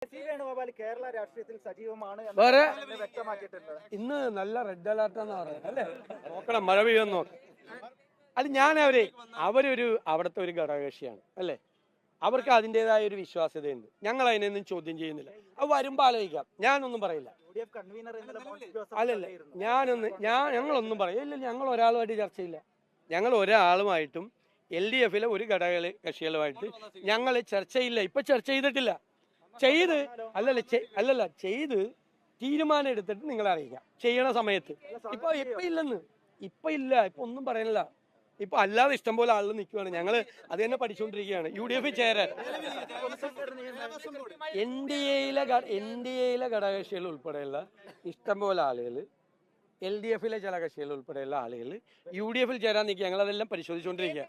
കേരള രാഷ്ട്രീയത്തിൽ സജീവമാണ് വേറെ വ്യക്തമാക്കിയിട്ടുണ്ട്. ഇന്ന് നല്ല റെഡ് അലർട്ടാന്ന് പറയുന്നത് അല്ലേ? നോക്കണം, മഴ പെയ്യുമെന്ന് നോക്കാം. അത് അവരൊരു അവിടുത്തെ ഒരു ഘടകകക്ഷിയാണ് അല്ലേ? അവർക്ക് അതിൻ്റെതായ ഒരു വിശ്വാസ്യതയുണ്ട്. ഞങ്ങൾ അതിനൊന്നും ചോദ്യം ചെയ്യുന്നില്ല. അത് വരുമ്പോൾ ആലോചിക്കാം. ഞാനൊന്നും പറയില്ല. അല്ലല്ല, ഞങ്ങളൊന്നും പറയില്ല. ഇല്ല, ഞങ്ങൾ ഒരാളുമായിട്ട് ചർച്ചയില്ല. ഞങ്ങൾ ഒരാളുമായിട്ടും LDF-ലെ ഒരു ഘടക കക്ഷികളുമായിട്ട് ഞങ്ങൾ ചർച്ചയില്ല. ഇപ്പൊ ചർച്ച ചെയ്തിട്ടില്ല. ചെയ്ത് തീരുമാനം എടുത്തിട്ട് നിങ്ങളെ അറിയിക്കാം ചെയ്യണ സമയത്ത്. ഇപ്പൊ ഇപ്പൊ ഒന്നും പറയണില്ല. ഇപ്പൊ അല്ലാതെ ഇഷ്ടംപോലെ ആളുകൾ നിൽക്കുകയാണ്. ഞങ്ങള് അത് തന്നെ പഠിച്ചുകൊണ്ടിരിക്കുകയാണ്. UDF ചേരാൻ NDA-യിലെ ഘടകകക്ഷികൾ ഉൾപ്പെടെയുള്ള ഇഷ്ടംപോലെ ആളുകൾ, LDF-ലെ ചില കക്ഷികൾ ഉൾപ്പെടെയുള്ള ആളുകൾ UDF-ൽ ചേരാൻ നിൽക്കുക. ഞങ്ങൾ അതെല്ലാം പരിശോധിച്ചുകൊണ്ടിരിക്കുക.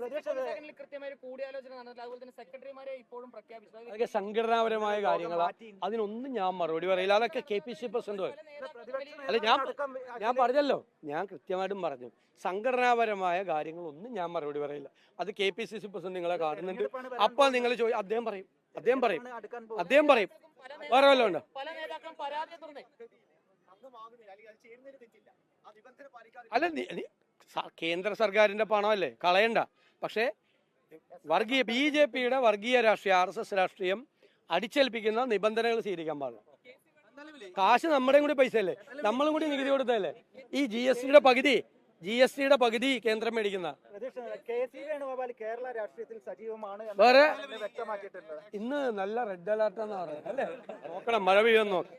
അതൊക്കെ സംഘടനാപരമായ കാര്യങ്ങളാണ്. അതിനൊന്നും ഞാൻ മറുപടി പറയില്ല. അതൊക്കെ KPC പ്രസിഡന്റ് അല്ല. ഞാൻ പറഞ്ഞല്ലോ, ഞാൻ കൃത്യമായിട്ടും പറഞ്ഞു. സംഘടനാപരമായ കാര്യങ്ങളൊന്നും ഞാൻ മറുപടി പറയില്ല. അത് KPCC പ്രസിഡന്റ് നിങ്ങളെ കാണുന്നുണ്ട്. അപ്പോൾ നിങ്ങൾ അദ്ദേഹം പറയും. വേറെ വല്ലതും ഉണ്ടോ? അല്ല, കേന്ദ്ര സർക്കാരിന്റെ പണമല്ലേ, കളയണ്ട. പക്ഷേ BJP-യുടെ വർഗീയ രാഷ്ട്രീയം, RSS രാഷ്ട്രീയം അടിച്ചേൽപ്പിക്കുന്ന നിബന്ധനകൾ സ്വീകരിക്കാൻ പാടില്ല. കാശ് നമ്മുടെയും കൂടി പൈസയല്ലേ, നമ്മളും കൂടി നികുതി കൊടുത്തല്ലേ. ഈ GST-യുടെ പകുതി കേന്ദ്രം മേടിക്കുന്ന. കേരള രാഷ്ട്രീയത്തിൽ സജീവമാണ് വേറെ വ്യക്തമാക്കിയിട്ടുണ്ട്. ഇന്ന് നല്ല റെഡ് അലർട്ടാന്ന് പറയുന്നത് അല്ലേ? നോക്കണം, മഴ പെയ്യുമെന്ന് നോക്കാം.